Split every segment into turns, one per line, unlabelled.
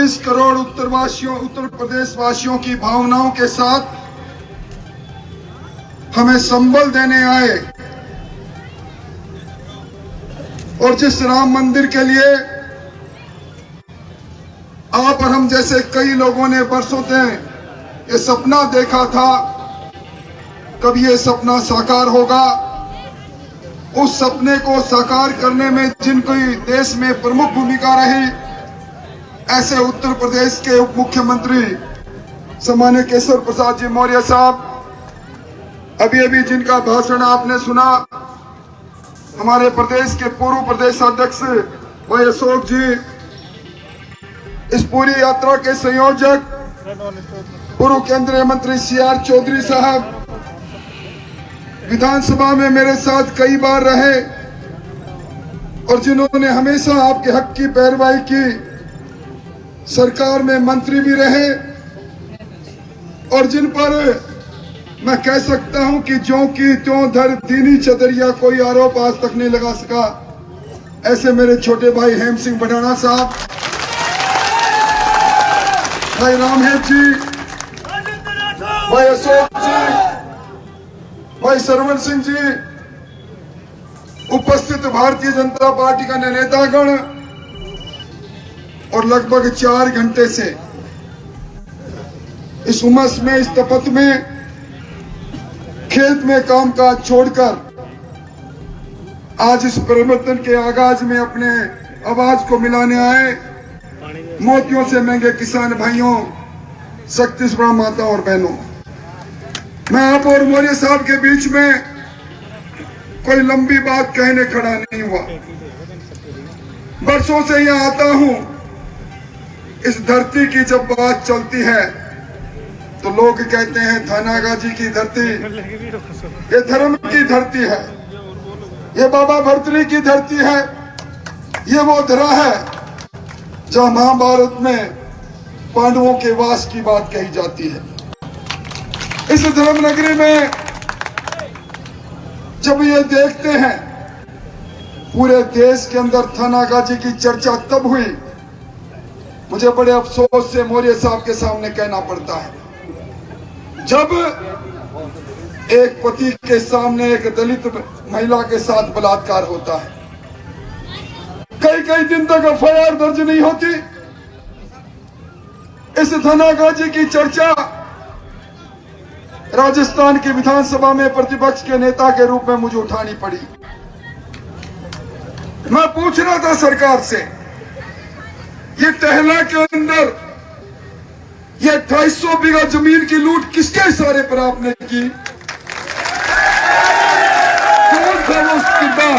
24 करोड़ उत्तर प्रदेश वासियों की भावनाओं के साथ हमें संबल देने आए और जिस राम मंदिर के लिए आप और हम जैसे कई लोगों ने बरसों से ये सपना देखा था, कब ये सपना साकार होगा, उस सपने को साकार करने में जिनकी देश में प्रमुख भूमिका रही, ऐसे उत्तर प्रदेश के उप मुख्यमंत्री सम्माननीय केशव प्रसाद जी मौर्य साहब, अभी जिनका भाषण आपने सुना, हमारे प्रदेश के पूर्व प्रदेश अध्यक्ष भाई अशोक जी, इस पूरी यात्रा के संयोजक पूर्व केंद्रीय मंत्री CR चौधरी साहब, विधानसभा में मेरे साथ कई बार रहे और जिन्होंने हमेशा आपके हक की पैरवाई की, सरकार में मंत्री भी रहे और जिन पर मैं कह सकता हूं कि ज्यों की त्यों धर दीनी चदरिया, कोई आरोप आज तक नहीं लगा सका, ऐसे मेरे छोटे भाई हेम सिंह बढ़ाना साहब, भाई रामहेत जी, भाई अशोक जी, भाई सरवण सिंह जी, उपस्थित भारतीय जनता पार्टी का नेतागण और लगभग 4 घंटे से इस उमस में, इस तपत में, खेत में कामकाज छोड़कर आज इस परिवर्तन के आगाज में अपने आवाज को मिलाने आए मोतियों से महंगे किसान भाइयों, शक्तिशाली माता और बहनों, मैं आप और मौर्य साहब के बीच में कोई लंबी बात कहने खड़ा नहीं हुआ। बरसों से यहाँ आता हूं, इस धरती की जब बात चलती है तो लोग कहते हैं थानागाजी की धरती ये धर्म की धरती है, ये बाबा भर्तृहरि की धरती है, ये वो धरा है जहां महाभारत में पांडवों के वास की बात कही जाती है। इस धर्म नगरी में जब ये देखते हैं, पूरे देश के अंदर थानागाजी की चर्चा तब हुई, मुझे बड़े अफसोस से मौर्य साहब के सामने कहना पड़ता है, जब एक पति के सामने एक दलित महिला के साथ बलात्कार होता है, कई दिन तक FIR दर्ज नहीं होती। इस थानागाजी की चर्चा राजस्थान की विधानसभा में प्रतिपक्ष के नेता के रूप में मुझे उठानी पड़ी। मैं पूछ रहा था सरकार से, ये टहला के अंदर ये 250 बीघा जमीन की लूट किसके इशारे पर आपने की? कौन था वो किरदार?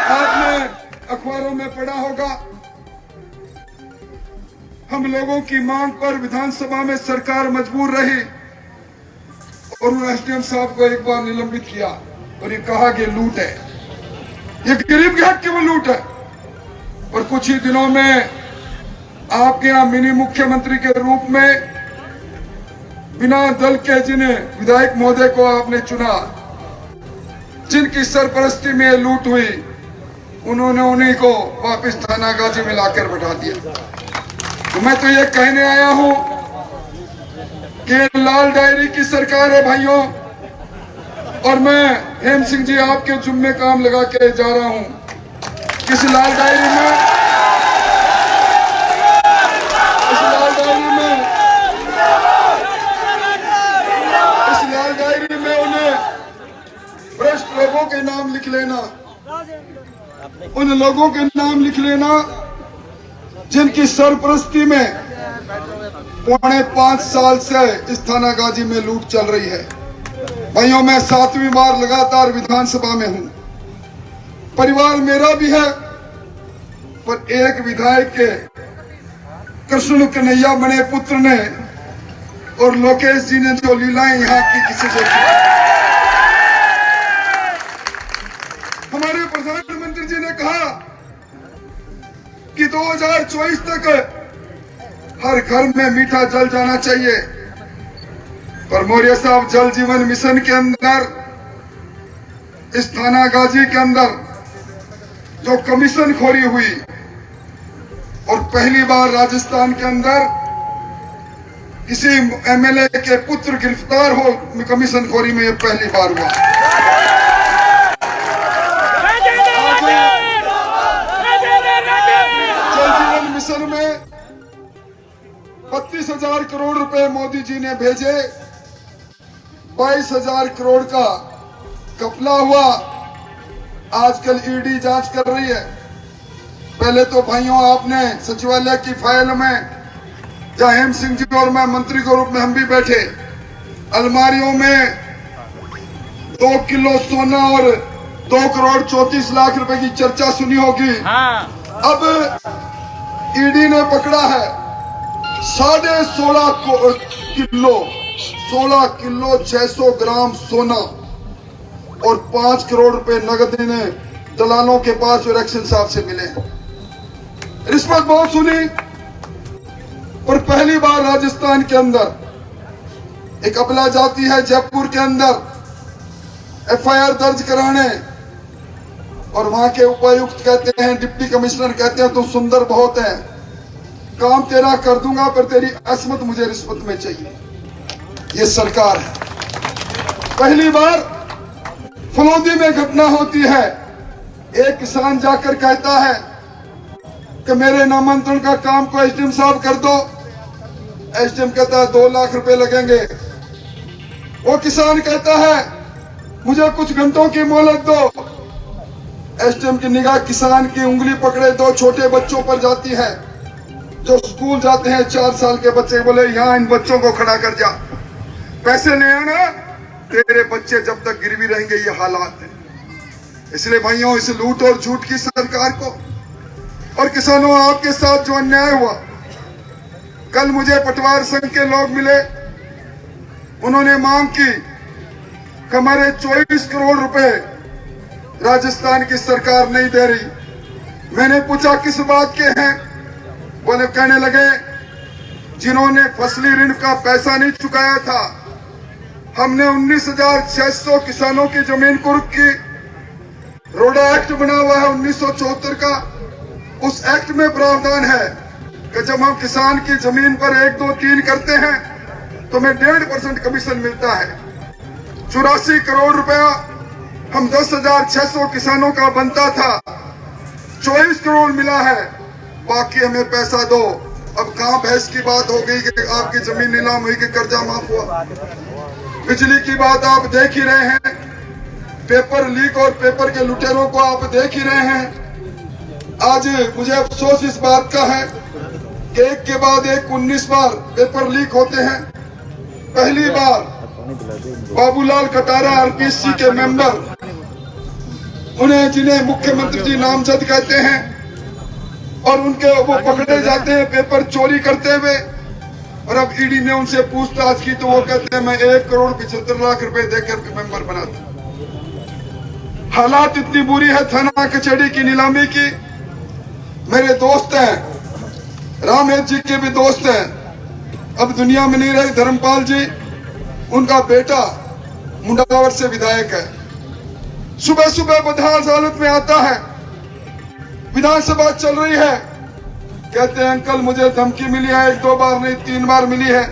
आपने अखबारों में पढ़ा होगा, हम लोगों की मांग पर विधानसभा में सरकार मजबूर रही और उन्होंने SDM साहब को एक बार निलंबित किया और ये कहा कि लूट है, ये गरीब के हक की वो लूट है। और कुछ ही दिनों में आपके यहाँ मिनी मुख्यमंत्री के रूप में बिना दल के जिन्हें विधायक महोदय को आपने चुना, जिनकी सरपरस्ती में लूट हुई, उन्होंने उन्हीं को वापस थानागाजी में लाकर बैठा दिया। तो मैं तो ये कहने आया हूं कि लाल डायरी की सरकार है भाइयों, और मैं हेम सिंह जी आपके जुम्मे काम लगा के जा रहा हूं। किस लाल डायरी में, इस लाल डायरी में उन्हें भ्रष्ट लोगों के नाम लिख लेना, उन लोगों के नाम लिख लेना जिनकी सरपरस्ती में 5.25 साल से इस थानागाजी में लूट चल रही है। भाइयों, मैं 7वीं बार लगातार विधानसभा में हूं, परिवार मेरा भी है, पर एक विधायक के कृष्ण कन्हैया बने पुत्र ने और लोकेश जी ने जो लीलाएं यहाँ की किसी देखी। हमारे प्रधानमंत्री जी ने कहा कि 2024 तक हर घर में मीठा जल जाना चाहिए, पर मौर्य साहब जल जीवन मिशन के अंदर, इस थानागाजी के अंदर जो कमीशन खोरी हुई और पहली बार राजस्थान के अंदर किसी एमएलए के पुत्र गिरफ्तार हो कमीशन खोरी में, ये पहली बार हुआ। जल जीवन मिशन में 32,000 करोड़ रुपए मोदी जी ने भेजे, 22,000 करोड़ का घपला हुआ। आजकल ईडी जांच कर रही है। पहले तो भाइयों आपने सचिवालय की फाइल में, जहां हेम सिंह जी और मैं मंत्री के रूप में हम भी बैठे, अलमारियों में 2 किलो सोना और 2 करोड़ 34 लाख रुपए की चर्चा सुनी होगी। अब ईडी ने पकड़ा है 16.5 किलो 600 ग्राम सोना और 5 करोड़ रुपए नगद इन्हें दलालों के पास और एक्शन साहब से मिले। रिश्वत बहुत सुनी और पहली बार राजस्थान के अंदर एक अबला जाती है जयपुर के अंदर एफआईआर दर्ज कराने, और वहां के उपायुक्त कहते हैं, डिप्टी कमिश्नर कहते हैं, तो सुंदर बहुत है, काम तेरा कर दूंगा पर तेरी असमत मुझे रिश्वत में चाहिए। ये सरकार है। पहली बार फलौदी में घटना होती है। एक किसान जाकर कहता है कि मेरे नामांतरण का काम को एसडीएम साहब कर दो। एसडीएम कहता है 2 लाख रुपए लगेंगे। वो किसान कहता है मुझे कुछ घंटों की मोहलत दो। एसडीएम की निगाह किसान की उंगली पकड़े 2 छोटे बच्चों पर जाती है जो स्कूल जाते हैं, 4 साल के बच्चे। बोले यहाँ इन बच्चों को खड़ा कर जा, पैसे ले आना, तेरे बच्चे जब तक गिरवी रहेंगे। ये हालात है। इसलिए भाइयों, इस लूट और झूठ की सरकार को और किसानों, आपके साथ जो अन्याय हुआ, कल मुझे पटवार संघ के लोग मिले, उन्होंने मांग की कि हमारे 24 करोड़ रुपए राजस्थान की सरकार नहीं दे रही। मैंने पूछा किस बात के हैं? बोले, कहने लगे जिन्होंने फसली ऋण का पैसा नहीं चुकाया था, हमने 19,600 किसानों की जमीन कुर्क की। रोडा एक्ट बना हुआ है 1974 का। उस एक्ट में प्रावधान है कि जब हम किसान की जमीन पर 1, 2, 3 करते हैं तो हमें 1.5% कमीशन मिलता है। 84 करोड़ रुपया हम 10,600 किसानों का बनता था, 24 करोड़ मिला है, बाकी हमें पैसा दो। अब कहां बहस की बात हो गई कि आपकी जमीन नीलाम हुई कि कर्जा माफ हुआ। बिजली की बात आप देख ही रहे हैं, पेपर लीक और पेपर के लुटेरों को आप देख ही रहे हैं। आज मुझे अफसोस इस बात का है कि एक के बाद एक 19 बार पेपर लीक होते हैं। पहली बार बाबूलाल कटारा आरपीसी के मेंबर, उन्हें जिन्हें मुख्यमंत्री जी नामजद कहते हैं, और उनके वो पकड़े जाते हैं पेपर चोरी करते हुए। और अब ईडी ने उनसे पूछताछ की तो वो कहते हैं मैं 1 करोड़ 75 लाख रुपए देकर मेंबर बना था। हालात इतनी बुरी है थाना कचहरी की नीलामी की। मेरे दोस्त हैं, रामेश जी के भी दोस्त हैं, अब दुनिया में नहीं रहे, धर्मपाल जी, उनका बेटा मुंडावर से विधायक है। सुबह सुबह बदहाल हालत में आता है, विधानसभा चल रही है, कहते हैं अंकल मुझे धमकी मिली है, 1-2 बार नहीं 3 बार मिली है।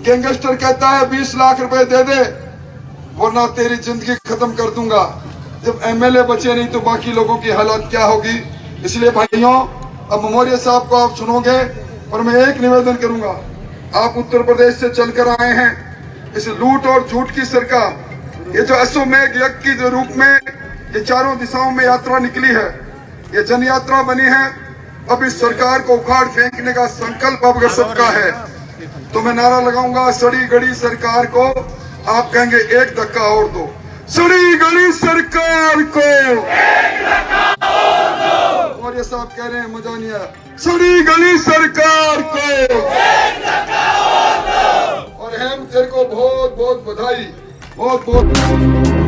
गैंगस्टर कहता है 20 लाख रुपए दे दे वरना तेरी जिंदगी खत्म कर दूंगा। जब एमएलए बचे नहीं तो बाकी लोगों की हालत क्या होगी। इसलिए भाइयों, अब मौर्य साहब को आप सुनोगे और मैं एक निवेदन करूंगा, आप उत्तर प्रदेश से चलकर आए हैं, इस लूट और झूठ की सरकार, ये जो अश्वमेघ यज्ञ के रूप में ये चारों दिशाओं में यात्रा निकली है, ये जन यात्रा बनी है। अब इस सरकार को उखाड़ फेंकने का संकल्प अब सबका है। तो मैं नारा लगाऊंगा, सड़ी गड़ी सरकार को, आप कहेंगे एक धक्का और दो। सड़ी गड़ी सरकार को एक धक्का और दो। और ये साहब कह रहे हैं मजा नहीं आया, सड़ी गली सरकार को एक धक्का और दो। और हेम तेरे को बहुत बहुत बधाई, बहुत बहुत